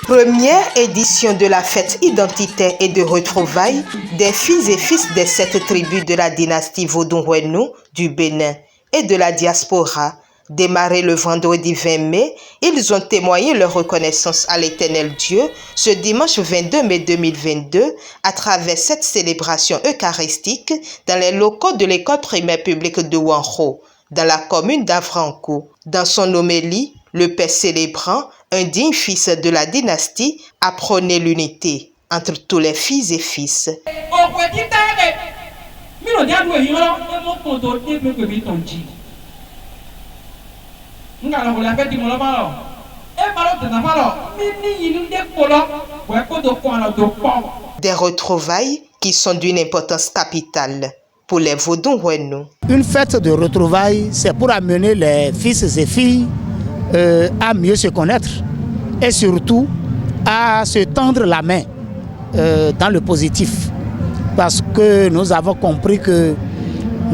Première édition de la fête identitaire et de retrouvailles des filles et fils des 7 tribus de la dynastie Vodun-Wenu du Bénin et de la diaspora. Démarré le vendredi 20 mai, ils ont témoigné leur reconnaissance à l'Éternel Dieu ce dimanche 22 mai 2022 à travers cette célébration eucharistique dans les locaux de l'école primaire publique de Wanro, dans la commune d'Avranco. Dans son homélie, le père célébrant, un digne fils de la dynastie, apprenait l'unité entre tous les filles et fils. Des retrouvailles qui sont d'une importance capitale pour les Vodun-Wenu. Une fête de retrouvailles, c'est pour amener les fils et filles à mieux se connaître et surtout à se tendre la main dans le positif. Parce que nous avons compris que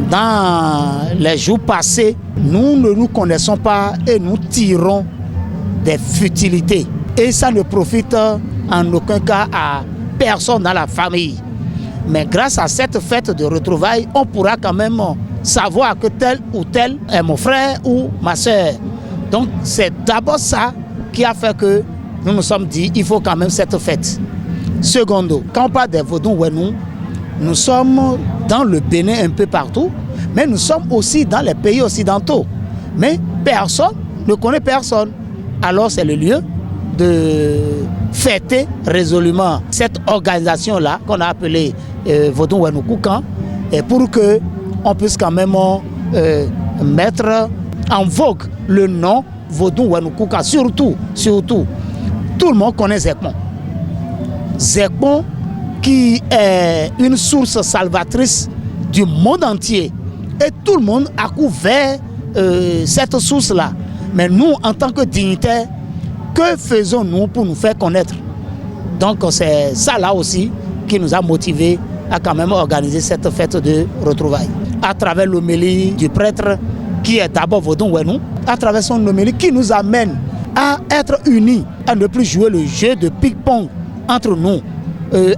dans les jours passés, nous ne nous connaissons pas et nous tirons des futilités. Et ça ne profite en aucun cas à personne dans la famille. Mais grâce à cette fête de retrouvailles, on pourra quand même savoir que tel ou tel est mon frère ou ma soeur. Donc c'est d'abord ça qui a fait que nous nous sommes dit il faut quand même cette fête. Secondo, quand on parle des Vodun-Wenu, nous sommes dans le Bénin un peu partout, mais nous sommes aussi dans les pays occidentaux. Mais personne ne connaît personne. Alors c'est le lieu de fêter résolument cette organisation-là qu'on a appelée Vodun-Wenu Koukan, et pour qu'on puisse quand même mettre en vogue le nom Vodun-Wenu Koukan. Surtout, tout le monde connaît Zekpon. Zekpon qui est une source salvatrice du monde entier. Et tout le monde a couvert cette source-là. Mais nous, en tant que dignitaires, que faisons-nous pour nous faire connaître? Donc c'est ça là aussi qui nous a motivés à quand même organiser cette fête de retrouvailles. À travers l'homélie du prêtre qui est d'abord Vodun-Wenu, à travers son homélie qui nous amène à être unis, à ne plus jouer le jeu de ping-pong entre nous,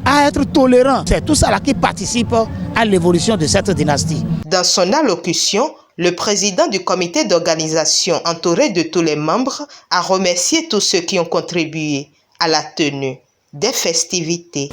à être tolérants. C'est tout ça là qui participe à l'évolution de cette dynastie. Dans son allocution, le président du comité d'organisation, entouré de tous les membres, a remercié tous ceux qui ont contribué à la tenue des festivités.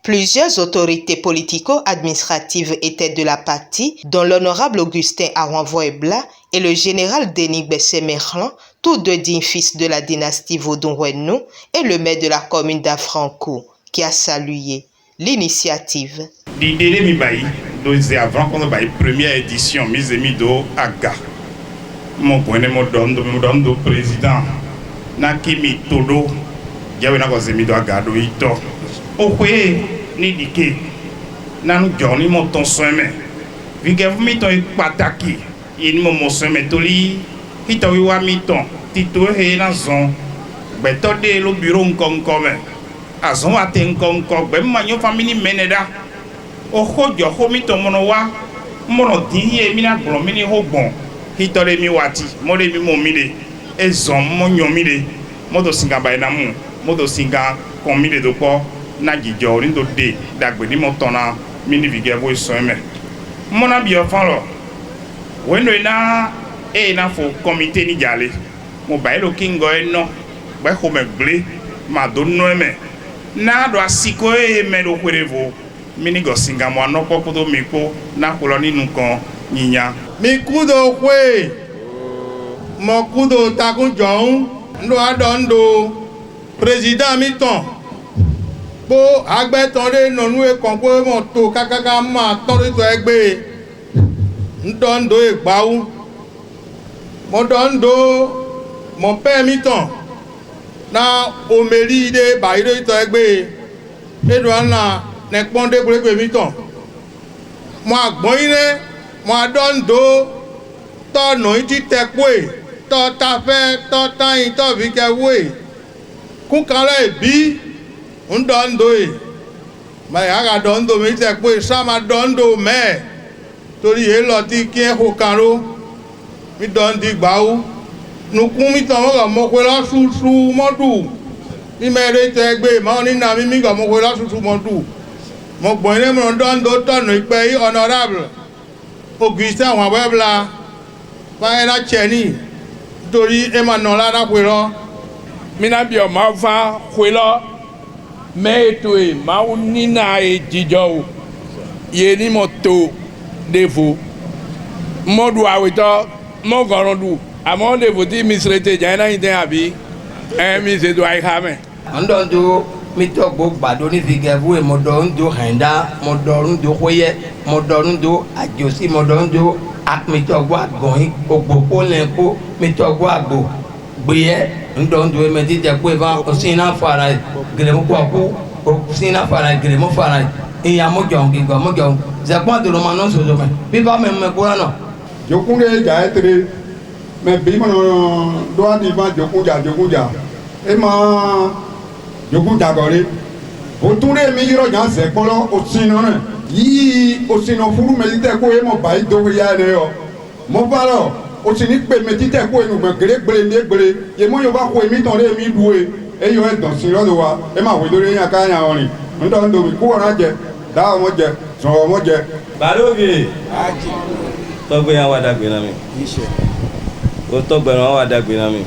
Plusieurs autorités politico-administratives étaient de la partie, dont l'honorable Augustin Aranvoebla et le général Denis Bessemerlan, tous deux dignes fils de la dynastie Vodun-Wenu, et le maire de la commune d'Avranco, qui a salué l'initiative. Première édition, mise do Aga. Mon point de président, Nakimi Todo, Yawena Gozemido Agado Ito. Okwe ni dike nan joni mo ton somme vigev mi ton pataki yin mo somme toli hito wi wa mi ton tito he na zon beto de lo bureau nkonkome azon ate nkonko be manyo family meneda o hojo ho mi ton mono wa mono di e mi na gbon mi ni ho gbon hitore mi wati mo le mi mo mi de ezon mo nyon mi de mo do singa ba na mu moto singa komi le do ko na jijo ni do de dagbe ni mo tona mini vige bo so me mo na bi ofan lo wendo na na fo comité ni jale mo ba lo kingo no ba ko me gle ma do no me na do asiko me do kwerevo mini go singa mo no popo do mi ko na ko lo ninu kan yiyan mi kudo kwe mo kudo takun joun ndo adondo président mi ton po agbetonre nonu e kan po mo to kakaka ma ton to egbe ndondo egbawu mo dondo mo pe mi ton na omeri de bayiro to egbe edo ana ne ponde gbe mi ton mo agbon ire mo adondo to no ti tekwe to ta fe to tan to fi ke we kun kala bi ndondo e ma ya ga dondo mi tekwe sa ma dondo me tori e lo ti ki e ho karo mi dondi gbawo nukun mi tan mo pe la susu modu mi mere tegbe ma ni na mi ga mo pe la susu modu mo gbon ire mo dondo to no ipe honorable Augustin àwọn abẹ́bla fáyẹ́lá chẹ́ni torí ẹ máa nà lára pé lọ. Mina bí ọmọ fa pé lọ mẹ́ẹ̀tọ́ ẹ̀ máa ń nínà ẹ̀ jíjọ o yé ni mo tó défo mọ́dù àwìtọ́ mọ́gàrún dù àmọ́ défo tí mi sèré tẹ̀ jẹ́ náà yìí tẹ́ àbí mi ṣètò àyíká mẹ́. Ndọ̀ndọ̀ mi tọ́ gbó gbàdó ní fìgẹ́fù ẹ̀ mọ̀dọ̀ndọ̀ hẹ̀ndá mọ̀dọ̀ndọ̀ kóyẹ mọ̀dọ̀ndọ̀ àjòsí mọ̀dọ̀ndọ̀ mitọ́gbó àgbọ̀n ògbópó lẹ́kọ́ mitọ́gbó àgbò gbéyẹ ndọ̀ndọ̀ ẹ̀mẹ́tì jẹ́ pé bá ọ̀sìnà fara gẹ̀rẹ́mọ́kọ́ àkó ọ̀sìnà fara gẹ̀rẹ́mọ́ fara ìyàmọ́jọ̀ gígbà mọ́jọ̀ zẹ̀kọ́ àdúrà máa ń sọ̀rọ̀ mẹ́ bíbá mẹ́mẹ́ kúrò náà. jokunde ja etere mɛ bi mana do ani ma jokunja e ma jokunja kɔri o tun de mi yɔrɔ jan sɛ kpɔlɔ o sinɔ nɛ yii o sinɔ furu mɛ titɛ ko e ma ba yi dogo ya ne yɔ mo ba lɔ o sini kpe mɛ titɛ ko e nu mɛ gere gbele ne gbele ye mo yɔ ba ko e mi tɔn de mi du e e yɔ e dɔn sinɔ do wa e ma wedo de yan ka yan wɔni n tɔ n dobi ko wɔna jɛ daa mo jɛ sɔgɔ mo jɛ. Baloge tɔgbe yan wa dagbe na mi o tɔgbe na wa dagbe na mi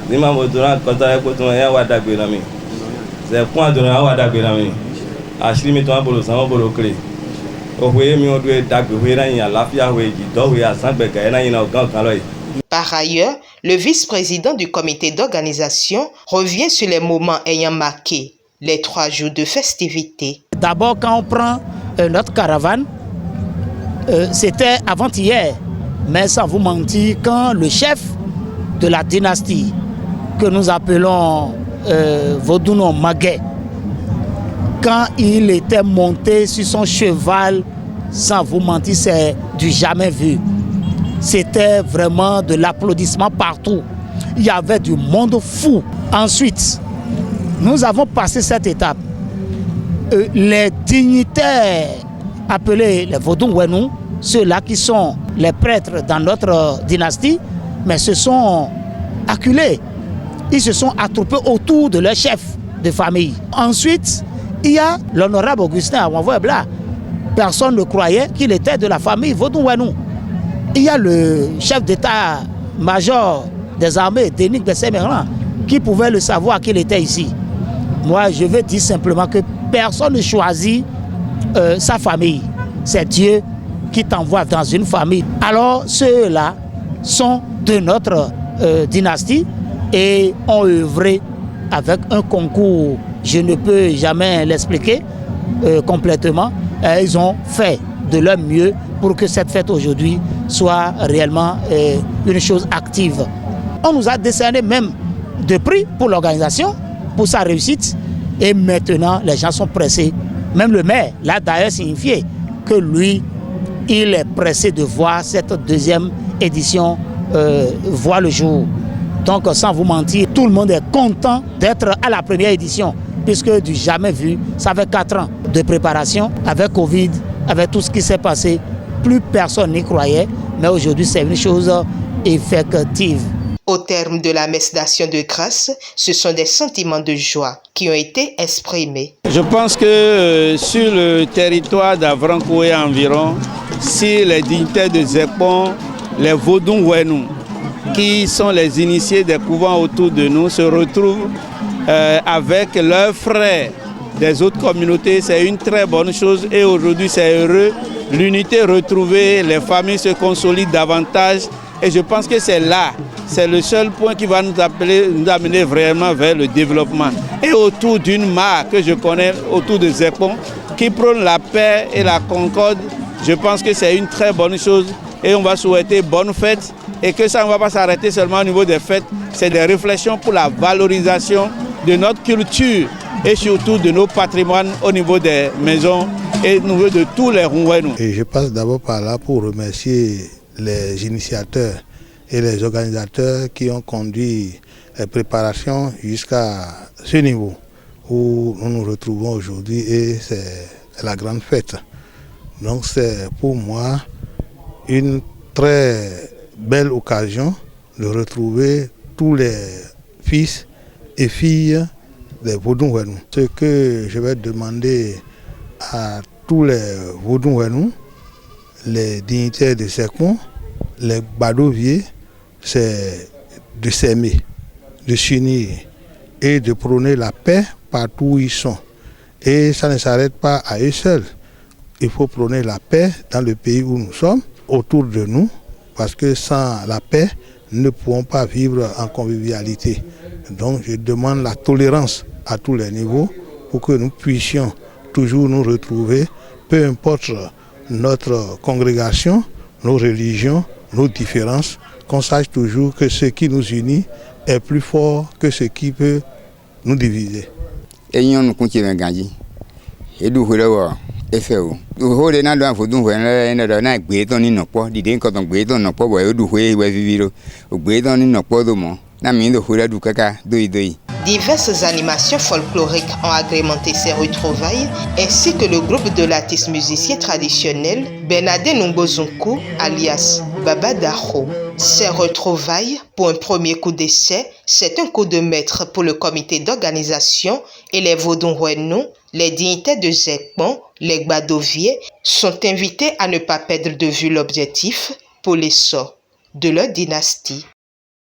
ni ma mo donna kɔta ye ko tuma yan wa dagbe na mi sɛ kun donna yan wa dagbe na mi asiri mi tɔn a bolo sanwó bolo kele o hoe mi o do ye dagbe hoe na yin alafiya hoe jidɔ hoe asangbɛ ga ye na yin na o gan kan lɔ ye. Par ailleurs, le vice-président du comité d'organisation revient sur les moments ayant marqué les 3 jours de festivités. D'abord, quand on prend notre caravane, c'était avant-hier, mais sans vous mentir, quand le chef de la dynastie, que nous appelons Vodounon Maguet, quand il était monté sur son cheval, sans vous mentir, c'est du jamais vu. C'était vraiment de l'applaudissement partout. Il y avait du monde fou. Ensuite, nous avons passé cette étape. Les dignitaires appelés les Vodounou, ceux-là qui sont les prêtres dans notre dynastie, mais se sont acculés. Ils se sont attroupés autour de leur chef de famille. Ensuite, il y a l'honorable Augustin Awanvoebla. Personne ne croyait qu'il était de la famille Vodounou. Il y a le chef d'état-major des armées, Denis Besséméran, qui pouvait le savoir qu'il était ici. Moi, je veux dire simplement que personne ne choisit sa famille. C'est Dieu qui t'envoie dans une famille. Alors, ceux-là sont de notre dynastie et ont œuvré avec un concours. Je ne peux jamais l'expliquer complètement. Ils ont fait de leur mieux pour que cette fête aujourd'hui soit réellement une chose active. On nous a décerné même des prix pour l'organisation, pour sa réussite. Et maintenant, les gens sont pressés. Même le maire l'a d'ailleurs signifié que lui, il est pressé de voir cette deuxième édition voir le jour. Donc, sans vous mentir, tout le monde est content d'être à la première édition, puisque du jamais vu, ça fait 4 ans de préparation. Avec Covid, avec tout ce qui s'est passé, plus personne n'y croyait, mais aujourd'hui, c'est une chose effective. Au terme de la messe d'action de grâce, ce sont des sentiments de joie qui ont été exprimés. Je pense que sur le territoire d'Avrankoé et environ, si les dignitaires de Zekpon, les Vodou-Ouenou, qui sont les initiés des couvents autour de nous, se retrouvent avec leurs frères des autres communautés, c'est une très bonne chose et aujourd'hui c'est heureux. L'unité retrouvée, les familles se consolident davantage et je pense que c'est là, c'est le seul point qui va nous amener vraiment vers le développement. Et autour d'une marque que je connais, autour de Zekpon, qui prône la paix et la concorde, je pense que c'est une très bonne chose et on va souhaiter bonne fête et que ça ne va pas s'arrêter seulement au niveau des fêtes, c'est des réflexions pour la valorisation de notre culture et surtout de nos patrimoines au niveau des maisons et au niveau de tous les Rouenous. Et je passe d'abord par là pour remercier les initiateurs et les organisateurs qui ont conduit les préparations jusqu'à ce niveau où nous nous retrouvons aujourd'hui et c'est la grande fête. Donc c'est pour moi une très belle occasion de retrouver tous les fils et filles des Vodou-Ouenou. Ce que je vais demander à tous les Vodou-Ouenou, les dignitaires de Zekpon, les Badoviers, c'est de s'aimer, de s'unir et de prôner la paix partout où ils sont. Et ça ne s'arrête pas à eux seuls. Il faut prôner la paix dans le pays où nous sommes, autour de nous, parce que sans la paix, nous ne pouvons pas vivre en convivialité. Donc je demande la tolérance à tous les niveaux pour que nous puissions toujours nous retrouver, peu importe notre congrégation, nos religions, nos différences, qu'on sache toujours que ce qui nous unit est plus fort que ce qui peut nous diviser. Diverses animations folkloriques ont agrémenté ces retrouvailles, ainsi que le groupe de l'artiste musicien traditionnel Benade Nungozunku, alias Baba Daho. Ces retrouvailles, pour un premier coup d'essai, c'est un coup de maître pour le comité d'organisation et les Vodou-Ouenou, les dignitaires de Zekpon, les Badoviers, sont invités à ne pas perdre de vue l'objectif pour l'essor de leur dynastie.